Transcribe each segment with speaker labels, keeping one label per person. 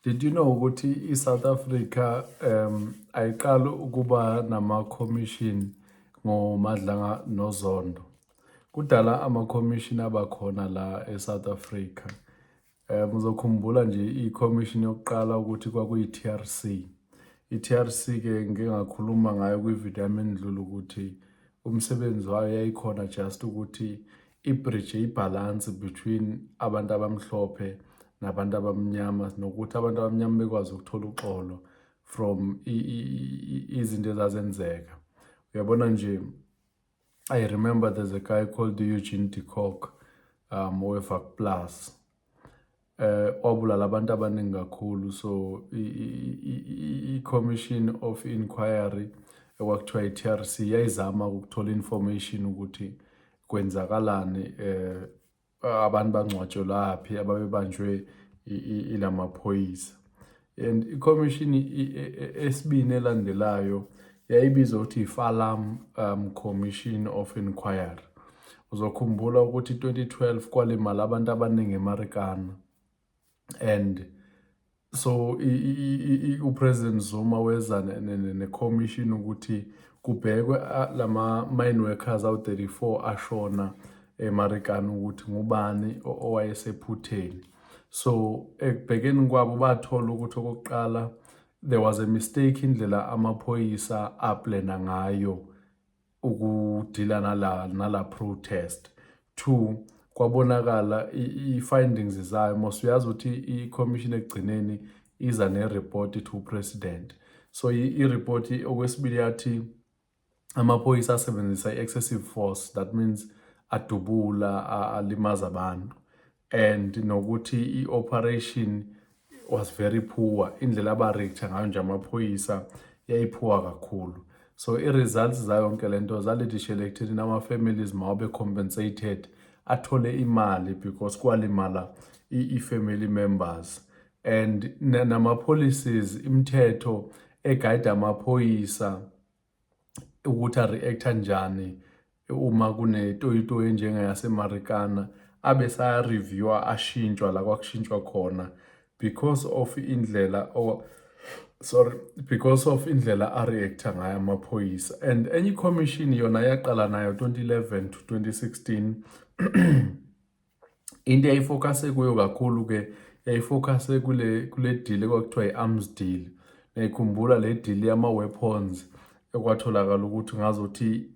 Speaker 1: Did you know ukuthi iSouth Africa ayiqala ukuba nama-commission ngoMadlanga noZondo? Kudala ama-commission abakhona la eSouth Africa. Uzokhumbula nje i-commission yokuqala ukuthi kwakuyi-TRC. I-TRC ke ngike ngakhuluma ngayo kwividiyo yami endlule ukuthi umsebenzi wayo yayikhona just ukuthi i-bridge i-balance between abantu abamhlophe nabantu abamnyama, nokuthi abantu abamnyama bekwazi ukuthola uxolo from izinto ezazenzeka. Uyabona nje, I remember there's a guy called Eugene de Kock, we-Vac Plus. Wabulala abantu abaningi kakhulu, so i-Commission of Inquiry okwakuthiwa i-TRC yayizama ukuthola information ukuthi kwenzakalani, abantu bangcwatshelwaphi ababebanjwe ilamaphoyisa. And i-commission esibini elandelayo yayibizwa ukuthi i-Farlam Commission of Inquiry. Uzokhumbula ukuthi 2012 kwalimala abantu abaningi eMarikana, and so uPresident Zuma weza ne-commission ukuthi kubhekwe lama mine workers awu-34 ashona eMarikana ukuthi ngubani owayesephutheni. So ekubhekeni kwabo bathola ukuthi okokuqala there was a mistake indlela amaphoyisa aplana ngayo ukudila nala protest. 2, kwabonakala i-findings zayo, mos uyazi ukuthi i-commission ekugcineni iza ne-report to president. So i-report okwesibili yathi amaphoyisa asebenzisa i-excessive force, that means adubula, alimaza abantu, and nokuthi i-operation was very poor, indlela abareacta ngayo nje amaphoyisa yayipoor kakhulu. So i-results zayo yonke lento zalethishela ekutheni ama-families mawabe compensated athole imali because kwalimala i-family members, and nama-policies, imithetho eguide amaphoyisa ukuthi a-reacta njani uma kunetoyitoyi enjengeyaseMarikana abe saya-reviewa, ashintshwa la kwakushintshwa khona because of indlela a-reacta ngayo amaphoyisa. And enye commission yona yaqala nayo 2011 to 2016. Into yayifocuse kuyo kakhulu ke yayifocuse kule deal ekwakuthiwa i-arms deal. Ngiyakhumbula le deal yama-weapons ekwatholakala ukuthi ngazothi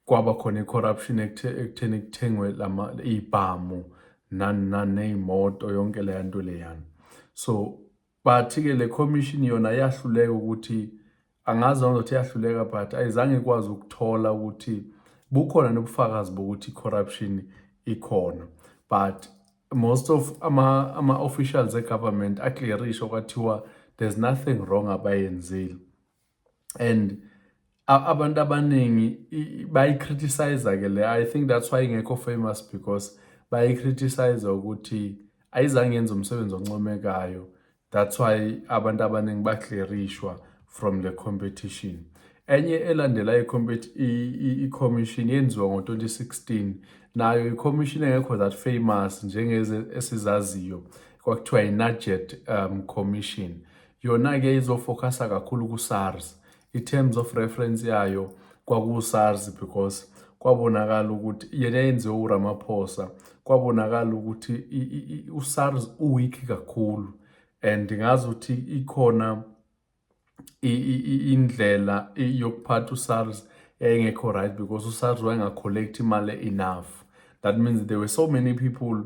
Speaker 1: kwaba khona i-corruption ekutheni kuthengwe iy'bhamu ney'moto, yonke leya nto leyana. So bathi-ke le commission yona yahluleka ukuthi, angazi ukuthi yahluleka, but ayizange ikwazi ukuthola ukuthi bukhona nobufakazi bokuthi i-corruption ikhona. But most of ama-officials e-government aclearisha kwathiwa there's nothing wrong abayenzile. And abantu abaningi bayi-criticize ke le. I think that's why ingekho famous, because bayi-criticize ukuthi ayizange yenze umsebenzi oncomekayo. That's why abantu abaningi baclearishwa from the competition. Enye elandela i-commission yenziwa ngo-2016, nayo i-commission engekho that famous njengezi esizaziyo, kwakuthiwa i-Nugent Commission. Yona-ke izofocasa kakhulu ku-SARS. I-terms of reference yayo kwaku-SARS because kwabonakala ukuthi yena yenziwe uRamaphosa, kwabonakala ukuthi uSARS uweak kakhulu, and ngazi ukuthi ikhona indlela yokuphatha uSARS engekho right because uSARS wayenga-collect imali enough. That means there were so many people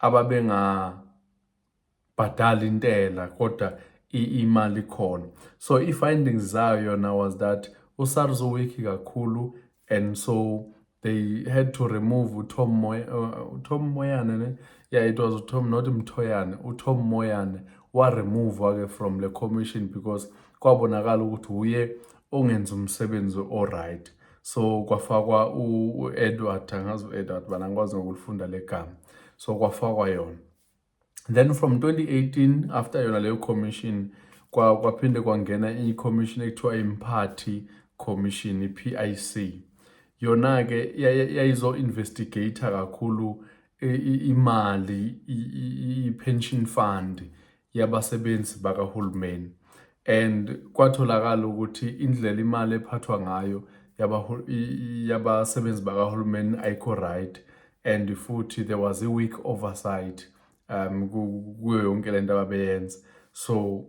Speaker 1: ababengabhadali intela kodwa imali khona. So i-findings zayo yona was that uSARS weak kakhulu, and so they had to remove uTom Moyane, yeah, it was uTom, not Mtoyane, uTom Moyane wa-remove from the commission because kwabonakala ukuthi uye ongenza umsebenzi all-right. So kwafakwa u-Edward, angazi u-Edward bana angikwazi ngokulifunda legama, so kwafakwa yona. Then from 2018, after yona leyo commission, kwaphinde kwangena i-commission ekuthiwa Imphathi Commission, i-PIC. Yona-ke yayizo-investigator kakhulu imali i-pension fund yabasebenzi bakahulumeni, and kwatholakala ukuthi indlela imali ephathwa ngayo yabasebenzi bakahulumeni ayikho right, and futhi there was a weak oversight kuyo yonke lento ababeyenza. So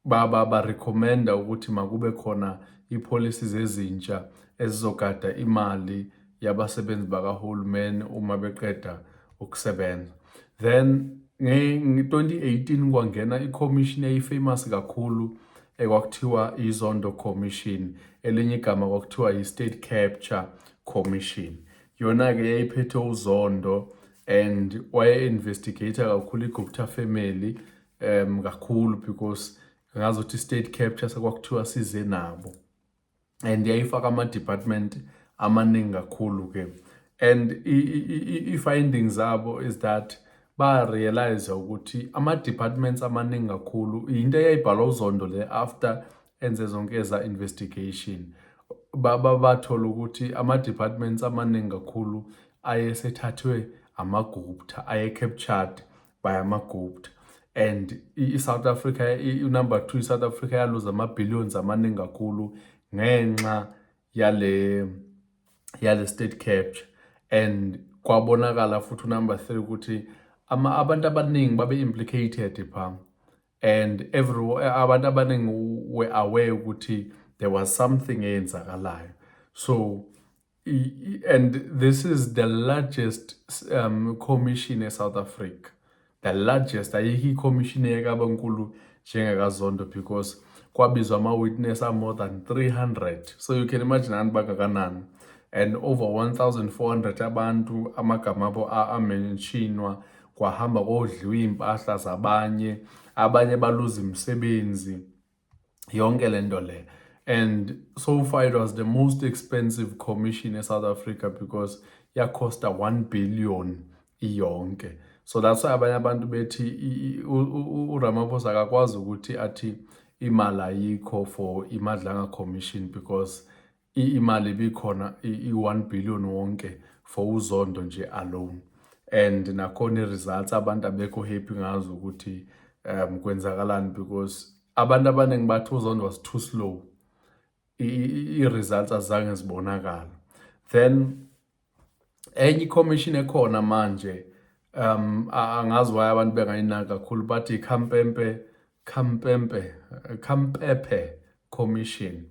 Speaker 1: ba-recommenda ukuthi makube khona i-policies ezintsha ezizogada imali yabasebenzi bakahulumeni uma beqeda ukusebenza. Then nge-2018 kwangena i-commission eyifamous kakhulu ekwakuthiwa iZondo Commission, elinye igama kwakuthiwa i-State Capture Commission. Yona-ke yayiphethe uZondo and waye-investigator kakhulu i-Gupta family kakhulu, because ngazothi i-state capture sekwakuthiwa size nabo, and yayifaka ama-department amaningi kakhulu-ke. And i-findings zabo is that ba-realize ukuthi ama-departments amaningi kakhulu, into eyayibhalwa uZondo le after enze zonke eza investigation, bathola ukuthi ama-departments amaningi kakhulu ayesethathwe ama-Gupta, aye-captured by ama-Gupta. And i-South Africa, number 2, i-South Africa yaluza ama-billions amaningi kakhulu ngenxa yale state capture. And kwabonakala futhi number 3 ukuthi abantu abaningi babe-implicated pha, and abantu abaningi were aware ukuthi there was something eyenzakalayo. So and this is the largest commission eSouth Africa, the largest. Ayikho i-commission eyakaba nkulu njengakaZondo, because kwabizwa ama-witness more than 300. So you can imagine abantu bangakanani, and over 1,400 abantu amagama abo amentionwa, kwahamba kodliwa iy'mpahla zabanye, abanye baluza imisebenzi, yonke lento le. And so far it was the most expensive commission in South Africa, because yacosta 1 billion iyonke. So that's why abanye abantu bethi uRamaphosa akakwazi ukuthi athi imali ayikho for iMadlanga Commission, because imali ibikhona i-1 billion wonke for uZondo nje alone. And nakhona i-results abantu abekho happy ngazo ukuthi kwenzakalani, because abantu abaningi bathi uZondo was too slow, i-results azange zibonakala. Then enye i-commission ekhona manje, angazi why abantu bengayinaki kakhulu, bathi Khampepe Commission.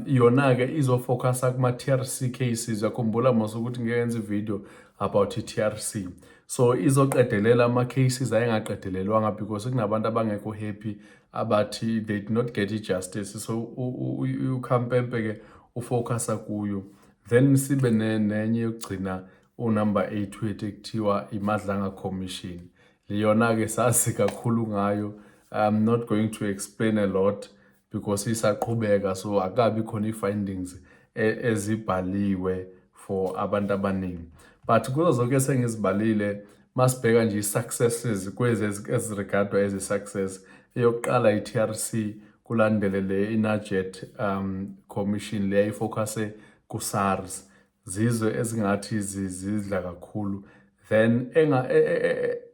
Speaker 1: Yona-ke izofocusa kuma-TRC cases. Yakhumbula mos ukuthi ngeke ngenze i-video about i-TRC. So izoqedelela ama-cases ayengaqedelelwanga, because kunabantu abangekho happy abathi they did not get i-justice. So uKhampepe-ke ufocusa kuyo. Then sibe nenye yokugcina number 8 wethu ekuthiwa iMadlanga Commission. Liyona-ke sazi kakhulu ngayo. I'm not going to explain a lot because isaqhubeka, so akabi khona i-findings ezibhaliwe for abantu abaningi. But kuzo zonke esengizibalile, masibheka nje i-successes kwezi eziregadwa as i-success, eyokuqala i-TRC, kulandele le i-Nugent Commission le yayifocuse ku-SARS, zizwe ezingathi zidla kakhulu. Then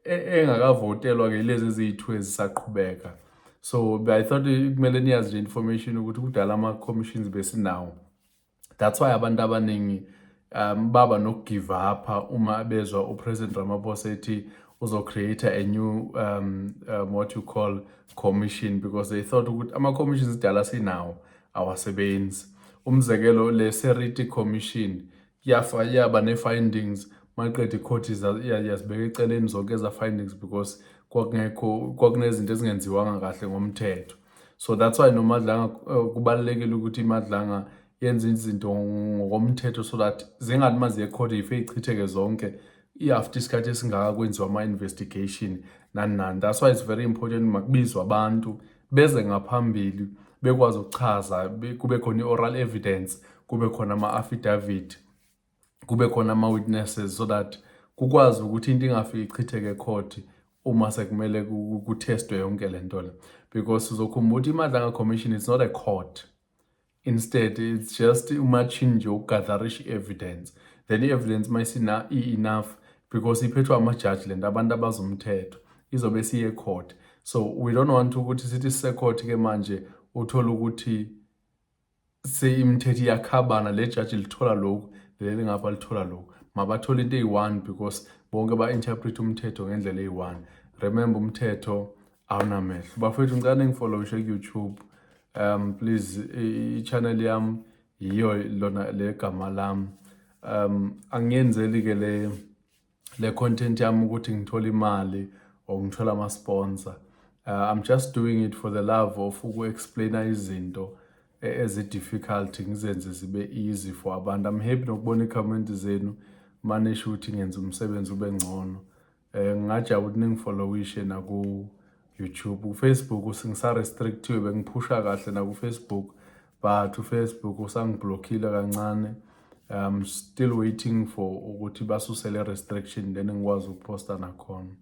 Speaker 1: engakavotelwa-ke lezi eziyi-2 ezisaqhubeka. So I thought kumele niyazi nje information ukuthi kudala ama-commissions besinawo. That's why abantu abaningi baba nokugive up uma bezwa uPresident Ramaphosa ethi uzo-create a new what you call commission, because they thought ukuthi ama-commissions dala sinawo awasebenzi. Umzekelo le Seriti Commission yaba ne-findings, maqeda icourt yazibeka eceleni zonke eza findings, because kwakunezinto ezingenziwanga kahle ngomthetho. So that's why noMadlanga kubalulekile ukuthi iMadlanga yenze izinto ngokomthetho, so that zingathi maziye ecourt ife ichitheke zonke after isikhathi esingaka kwenziwa ama-investigation nani. That's why it's very important makubizwa abantu beze ngaphambili bekwazi ukuchaza, kube khona i-oral evidence, kube khona ama-affidavit, kube khona ama-witnesses, so that kukwazi ukuthi into ingafiki ichitheke ecourt uma sekumele kutestwe yonke lento le. Because sizokhumbula ukuthi iMadlanga Commission is not a court. Instead, it's just umachine nje ukugatherish evidence. Then i-evidence mayisina enough because iphethwe ama-judge lento, abantu abazomthetho, izobe siye court. So we don't want ukuthi sithi sise-court-ke manje uthole ukuthi imithetho iyakhabana, le judge lithola lokhu, leli ngapha lithola lokhu. Mabathole into eyi-one because bonke ba-interpret umthetho ngendlela eyi-one. Remember, umthetho awunamehlo. Bafethu ngicela ngifollowishe ku-YouTube. Please, i-channel yami yiyo lona legama lami. Angiyenzeli-ke le content yami ukuthi ngithole imali or ngithola ama-sponsor. I'm just doing it for the love of uku-explainer izinto ezi-difficult, ngizenze zibe easy for abantu. I'm happy nokubona i-comment zenu manisho ukuthi ngenza umsebenzi ube ngcono. Ngingajabula ukuthi ningifollowishe naku-YouTube. Ku-Facebook singisa-restrictiwe, bengiphusha kahle naku-Facebook, but u-Facebook usangiblockile kancane. I'm still waiting for ukuthi basuse le restriction then ngikwazi ukuposta nakhona.